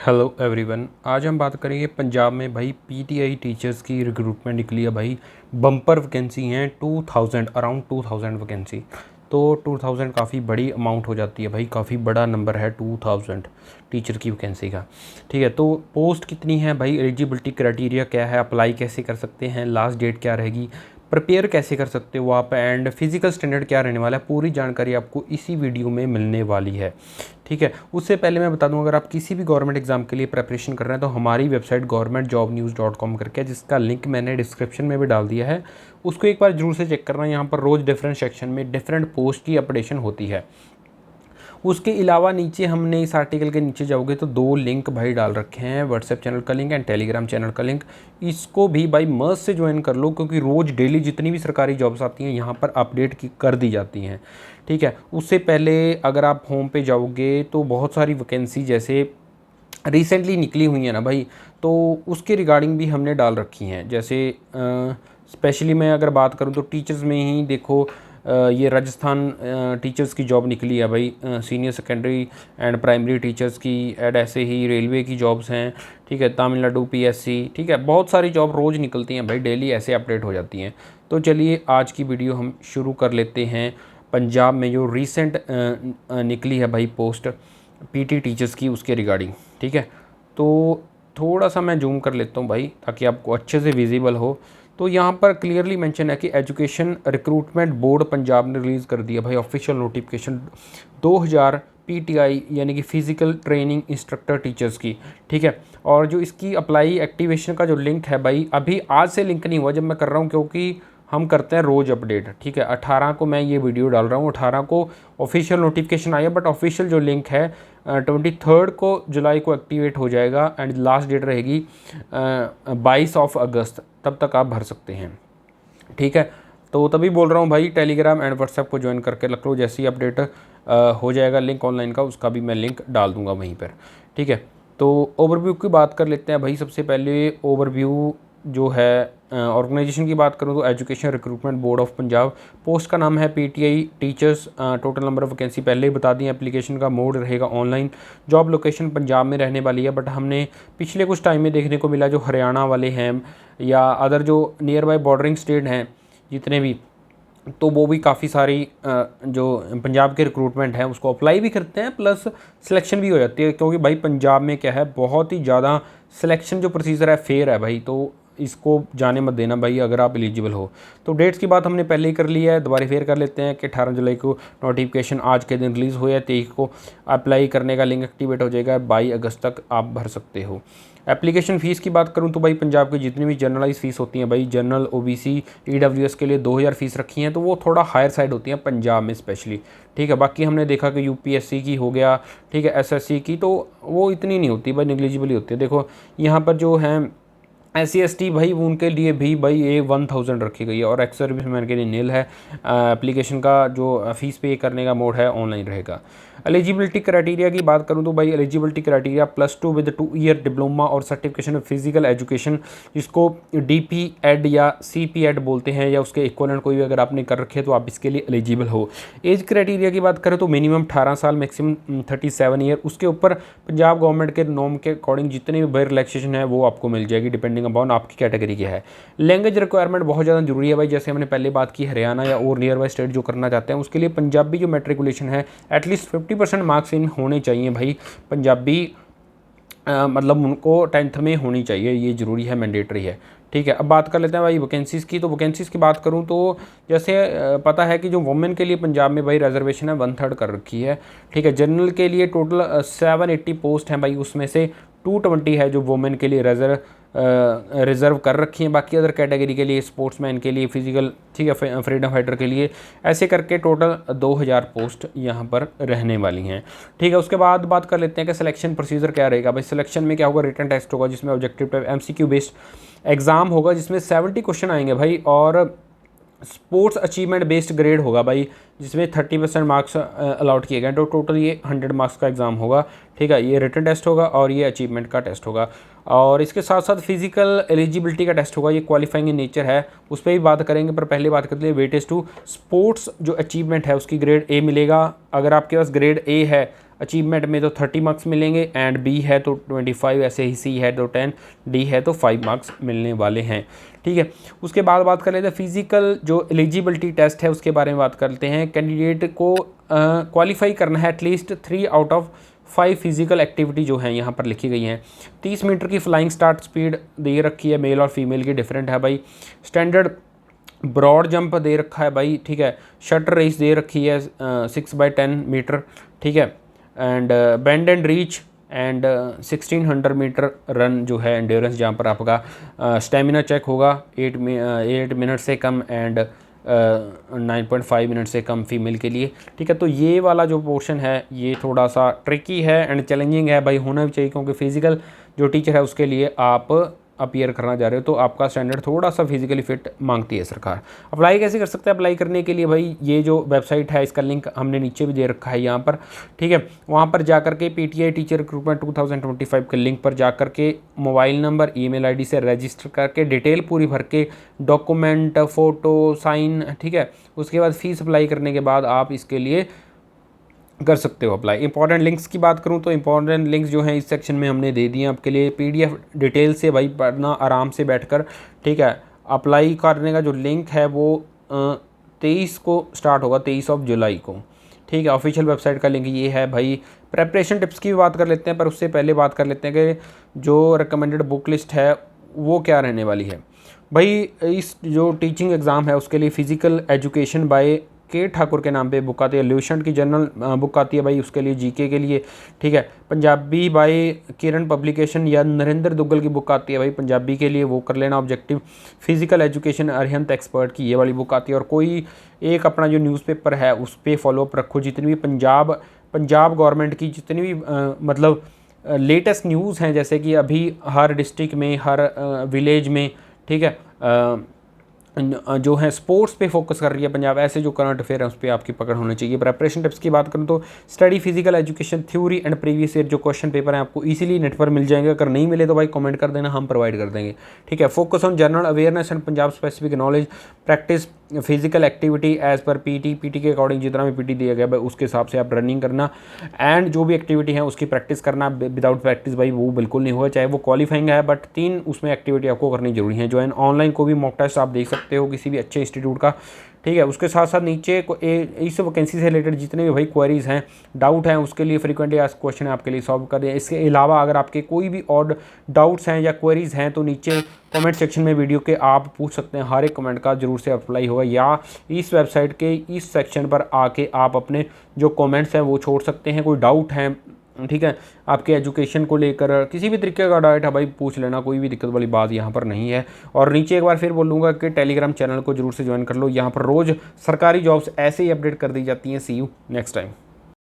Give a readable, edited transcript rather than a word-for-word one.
Hello everyone. आज हम बात करेंगे पंजाब में भाई पीटीआई टीचर्स की रिक्रूटमेंट निकली है भाई। बम्पर वैकेंसी हैं 2000, अराउंड 2000 वैकेंसी। तो 2000 काफ़ी बड़ी अमाउंट हो जाती है भाई, काफ़ी बड़ा नंबर है 2000 टीचर की वैकेंसी का। ठीक है, तो पोस्ट कितनी है भाई, एलिजिबिलिटी क्राइटेरिया क्या है, अप्लाई कैसे कर सकते हैं, लास्ट डेट क्या रहेगी, प्रिपेयर कैसे कर सकते हो आप, एंड फिजिकल स्टैंडर्ड क्या रहने वाला है, पूरी जानकारी आपको इसी वीडियो में मिलने वाली है। ठीक है, उससे पहले मैं बता दूं, अगर आप किसी भी गवर्नमेंट एग्जाम के लिए प्रिपरेशन कर रहे हैं तो हमारी वेबसाइट governmentjobnews.com करके है, जिसका लिंक मैंने डिस्क्रिप्शन में भी डाल दिया है, उसको एक बार जरूर से चेक करना। यहाँ पर रोज़ डिफरेंट सेक्शन में डिफरेंट पोस्ट की अपडेशन होती है। उसके अलावा नीचे हमने इस आर्टिकल के नीचे जाओगे तो 2 लिंक भाई डाल रखे हैं, व्हाट्सएप चैनल का लिंक एंड टेलीग्राम चैनल का लिंक। इसको भी भाई मस्ट से ज्वाइन कर लो, क्योंकि रोज़ डेली जितनी भी सरकारी जॉब्स आती हैं यहाँ पर अपडेट कर दी जाती हैं। ठीक है, उससे पहले अगर आप होम पे जाओगे तो बहुत सारी वैकेंसी जैसे रिसेंटली निकली हुई है ना भाई, तो उसके रिगार्डिंग भी हमने डाल रखी हैं। जैसे स्पेशली मैं अगर बात करूं तो टीचर्स में ही देखो, ये राजस्थान टीचर्स की जॉब निकली है भाई, senior secondary and primary teachers की, एंड ऐसे ही रेलवे की जॉब्स हैं। ठीक है, तमिलनाडु पीएससी, ठीक है, बहुत सारी जॉब रोज़ निकलती हैं भाई, डेली ऐसे अपडेट हो जाती हैं। तो चलिए आज की वीडियो हम शुरू कर लेते हैं। पंजाब में जो रिसेंट निकली है भाई पोस्ट पीटी टीचर्स की, उसके रिगार्डिंग। ठीक है, तो थोड़ा सा मैं जूम कर लेता हूँ भाई ताकि आपको अच्छे से विजिबल हो। तो यहाँ पर क्लियरली मेंशन है कि एजुकेशन रिक्रूटमेंट बोर्ड पंजाब ने रिलीज़ कर दिया भाई ऑफिशियल नोटिफिकेशन 2000 पीटीआई यानी कि फिजिकल ट्रेनिंग इंस्ट्रक्टर टीचर्स की। ठीक है, और जो इसकी अप्लाई एक्टिवेशन का जो लिंक है भाई, अभी आज से लिंक नहीं हुआ जब मैं कर रहा हूँ, क्योंकि हम करते हैं रोज़ अपडेट। ठीक है, 18 को मैं ये वीडियो डाल रहा हूँ, 18 को ऑफिशियल नोटिफिकेशन आया, बट ऑफिशियल जो लिंक है 23 को जुलाई को एक्टिवेट हो जाएगा एंड लास्ट डेट रहेगी 22 अगस्त, तब तक आप भर सकते हैं। ठीक है, तो तभी बोल रहा हूँ भाई, टेलीग्राम एंड व्हाट्सएप को ज्वाइन करके रख लो, जैसे ही अपडेट हो जाएगा लिंक ऑनलाइन का, उसका भी मैं लिंक डाल दूंगा वहीं पर। ठीक है, तो ओवरव्यू की बात कर लेते हैं भाई। सबसे पहले ओवरव्यू जो है ऑर्गेनाइजेशन की बात करूँ तो education recruitment board of Punjab, post का नाम है PTI teachers, total number of vacancy पहले ही बता दी। एप्लीकेशन का मोड रहेगा ऑनलाइन, जॉब लोकेशन पंजाब में रहने वाली है, बट हमने पिछले कुछ टाइम में देखने को मिला जो हरियाणा वाले हैं या अदर जो नियर बाय बॉर्डरिंग स्टेट हैं जितने भी, तो वो भी काफ़ी सारी जो पंजाब के रिक्रूटमेंट हैं उसको अप्लाई भी करते हैं, प्लस सिलेक्शन भी हो जाती है, क्योंकि भाई पंजाब में क्या है, बहुत ही ज़्यादा सिलेक्शन जो प्रोसीजर है फेयर है भाई, तो इसको जाने मत देना भाई अगर आप एलिजिबल हो। तो डेट्स की बात हमने पहले ही कर ली है, दोबारा फेयर कर लेते हैं कि 18 जुलाई को नोटिफिकेशन आज के दिन रिलीज़ हुआ है, 23 को अप्लाई करने का लिंक एक्टिवेट हो जाएगा, 22 अगस्त तक आप भर सकते हो। एप्लीकेशन फ़ीस की बात करूं तो भाई पंजाब की जितनी भी जनरलाइज फ़ीस होती हैं भाई, जनरल ओबीसी ईडब्ल्यूएस के लिए 2000 फ़ीस रखी हैं, तो वो थोड़ा हायर साइड होती हैं पंजाब में स्पेशली। ठीक है, बाकी हमने देखा कि यूपीएससी की हो गया, ठीक है, एसएससी की, तो वो इतनी नहीं होती भाई, निगलिजिबल ही होती है। देखो यहाँ पर जो है SC ST भाई, उनके लिए भी भाई ये 1000 रखी गई है, और एक्स सर्विसमैन के लिए नील है। एप्लीकेशन का जो फीस पे करने का मोड है ऑनलाइन रहेगा। एलिजिबिलिटी क्राइटेरिया की बात करूं तो भाई eligibility criteria +2 with 2 year diploma और सर्टिफिकेशन ऑफ फिजिकल एजुकेशन, जिसको DP एड या CP एड बोलते हैं, या उसके इक्वलेंट कोई भी अगर आपने कर रखे तो आप इसके लिए एलिजिबल हो। एज क्राइटेरिया की बात करें तो मिनिमम 18 साल, मैक्सिमम 37 ईयर। उसके ऊपर पंजाब गवर्नमेंट के नॉर्म के अकॉर्डिंग जितने भी भाई रिलैक्सेशन है वो आपको मिल जाएगी, डिपेंडिंग अपॉन आपकी कैटेगरी क्या है। लैंग्वेज रिक्वायरमेंट बहुत ज़्यादा जरूरी है भाई, जैसे हमने पहले बात की, हरियाणा या और नियर बाई स्टेट जो करना चाहते हैं उसके लिए पंजाबी जो मेट्रिकुलेशन है एटलीस्ट 50% मार्क्स इन होने चाहिए भाई, पंजाबी मतलब उनको 10th में होनी चाहिए, ये ज़रूरी है, मैंडेटरी है। ठीक है, अब बात कर लेते हैं भाई वैकेंसीज़ की। तो वैकेंसीज़ की बात करूं तो जैसे पता है कि जो वुमेन के लिए पंजाब में भाई रिजर्वेशन है 1/3 कर रखी है। ठीक है, जनरल के लिए टोटल 780 पोस्ट हैं भाई, उसमें से 220 है जो वुमेन के लिए रिज़र्व कर रखी हैं, बाकी अदर कैटेगरी के लिए, स्पोर्ट्समैन के लिए, फिजिकल, ठीक है, फ्रीडम फाइटर के लिए, ऐसे करके टोटल 2000 पोस्ट यहाँ पर रहने वाली हैं। ठीक है, उसके बाद बात कर लेते हैं कि सिलेक्शन प्रोसीजर क्या रहेगा भाई। सिलेक्शन में क्या होगा, रिटन टेस्ट होगा जिसमें objective type MCQ based exam होगा, जिसमें 70 क्वेश्चन आएंगे भाई, और स्पोर्ट्स अचीवमेंट बेस्ड ग्रेड होगा भाई, जिसमें 30% मार्क्स अलाउट किए गए, तो टोटल ये 100 मार्क्स का एग्ज़ाम होगा। ठीक है, ये रिटन टेस्ट होगा और ये अचीवमेंट का टेस्ट होगा, और इसके साथ साथ फिजिकल एलिजिबिलिटी का टेस्ट होगा, ये क्वालिफाइंग इन नेचर है, उस पर भी बात करेंगे, पर पहले बात करते हैं वेटेज टू स्पोर्ट्स जो अचीवमेंट है उसकी ग्रेड A मिलेगा। अगर आपके पास ग्रेड A है, अचीवमेंट में तो 30 मार्क्स मिलेंगे, एंड बी है तो 25, ऐसे ही सी है तो 10, डी है तो 5 मार्क्स मिलने वाले हैं। ठीक है, उसके बाद बात कर लेते हैं फिजिकल जो एलिजिबिलिटी टेस्ट है उसके बारे में बात करते हैं। कैंडिडेट को क्वालिफाई करना है at least 3 out of 5 physical activity जो हैं यहाँ पर लिखी गई हैं। 30 मीटर की फ्लाइंग स्टार्ट स्पीड दे रखी है, मेल और फीमेल की डिफरेंट है भाई। स्टैंडर्ड ब्रॉड जंप दे रखा है भाई, ठीक है। शटर रेस दे रखी है 6x10 मीटर, ठीक है। And bend and reach and 1600 metre run जो है एंड्योरेंस, जहाँ पर आपका स्टेमिना चेक होगा 8 मिनट से कम एंड 9.5 मिनट से कम फीमेल के लिए, ठीक है। तो ये वाला जो पोर्शन है ये थोड़ा सा ट्रिकी है एंड चैलेंजिंग है भाई, होना भी चाहिए, क्योंकि फिजिकल जो टीचर है उसके लिए आप अपीयर करना जा रहे हो तो आपका स्टैंडर्ड थोड़ा सा फिजिकली फिट मांगती है सरकार। अप्लाई कैसे कर सकते हैं? अप्लाई करने के लिए भाई ये जो वेबसाइट है इसका लिंक हमने नीचे भी दे रखा है यहाँ पर, ठीक है। वहाँ पर जा करके PTI टीचर रिक्रूटमेंट 2025 के लिंक पर जा करके मोबाइल नंबर ईमेल आईडी से रजिस्टर करके डिटेल पूरी भर के डॉक्यूमेंट फ़ोटो साइन, ठीक है। उसके बाद फ़ीस अप्लाई करने के बाद आप इसके लिए कर सकते हो अप्लाई। इंपॉर्टेंट लिंक्स की बात करूं तो इंपॉर्टेंट लिंक्स जो हैं इस सेक्शन में हमने दे दिए आपके लिए। PDF डिटेल से भाई पढ़ना आराम से बैठकर, ठीक है। अप्लाई करने का जो लिंक है वो 23 को स्टार्ट होगा, 23 जुलाई को, ठीक है। ऑफिशियल वेबसाइट का लिंक ये है भाई। प्रेपरेशन टिप्स की भी बात कर लेते हैं, पर उससे पहले बात कर लेते हैं कि जो रिकमेंडेड बुक लिस्ट है वो क्या रहने वाली है भाई। इस जो टीचिंग एग्ज़ाम है उसके लिए फ़िज़िकल एजुकेशन बाय के ठाकुर के नाम पे बुक आती है। ल्यूसेंट की जनरल बुक आती है भाई उसके लिए, GK के लिए, ठीक है। पंजाबी बाय किरण पब्लिकेशन या नरेंद्र दुग्गल की बुक आती है भाई पंजाबी के लिए, वो कर लेना objective. Physical education Arihant expert की ये वाली बुक आती है। और कोई एक अपना जो न्यूज़पेपर है उस पर फॉलोअप रखो, जितनी भी पंजाब गवर्नमेंट की जितनी भी मतलब लेटेस्ट न्यूज़ हैं, जैसे कि अभी हर डिस्ट्रिक्ट में हर विलेज में, ठीक है, जो है स्पोर्ट्स पे फोकस कर रही है पंजाब, ऐसे जो करंट अफेयर है उस पर आपकी पकड़ होनी चाहिए। प्रेपरेशन टिप्स की बात करूँ तो study physical education theory and previous year जो क्वेश्चन पेपर हैं आपको इजीली नेट पर मिल जाएंगे। अगर नहीं मिले तो भाई कमेंट कर देना, हम प्रोवाइड कर देंगे, ठीक है। Focus on general awareness and Punjab specific knowledge, practice physical activity as per PT के अकॉर्डिंग जितना भी PT दिया गया भाई उसके हिसाब से आप रनिंग करना, एंड जो भी एक्टिविटी है उसकी प्रैक्टिस करना। विदाउट प्रैक्टिस भाई वो बिल्कुल नहीं होगा, चाहे वो क्वालिफाइंग है, बट 3 उसमें एक्टिविटी आपको करनी जरूरी है। जो है ऑनलाइन को भी मॉक टेस्ट आप देख सकते हो किसी भी अच्छे इंस्टीट्यूट का, ठीक है। उसके साथ साथ नीचे इस वैकेंसी से रिलेटेड जितने भी भाई क्वेरीज हैं, डाउट हैं, उसके लिए फ्रीक्वेंटली आस्क्ड क्वेश्चन आपके लिए सॉल्व कर दें। इसके अलावा अगर आपके कोई भी और डाउट्स हैं या क्वेरीज हैं तो नीचे कमेंट सेक्शन में वीडियो के आप पूछ सकते हैं, हर एक कमेंट का जरूर से अप्लाई होगा, या इस वेबसाइट के इस सेक्शन पर आके आप अपने जो कमेंट्स हैं वो छोड़ सकते हैं। कोई डाउट है, ठीक है, आपके एजुकेशन को लेकर किसी भी तरीके का डाउट है भाई पूछ लेना, कोई भी दिक्कत वाली बात यहाँ पर नहीं है। और नीचे एक बार फिर बोलूँगा कि टेलीग्राम चैनल को जरूर से ज्वाइन कर लो, यहाँ पर रोज़ सरकारी जॉब्स ऐसे ही अपडेट कर दी जाती हैं। सी यू नेक्स्ट टाइम।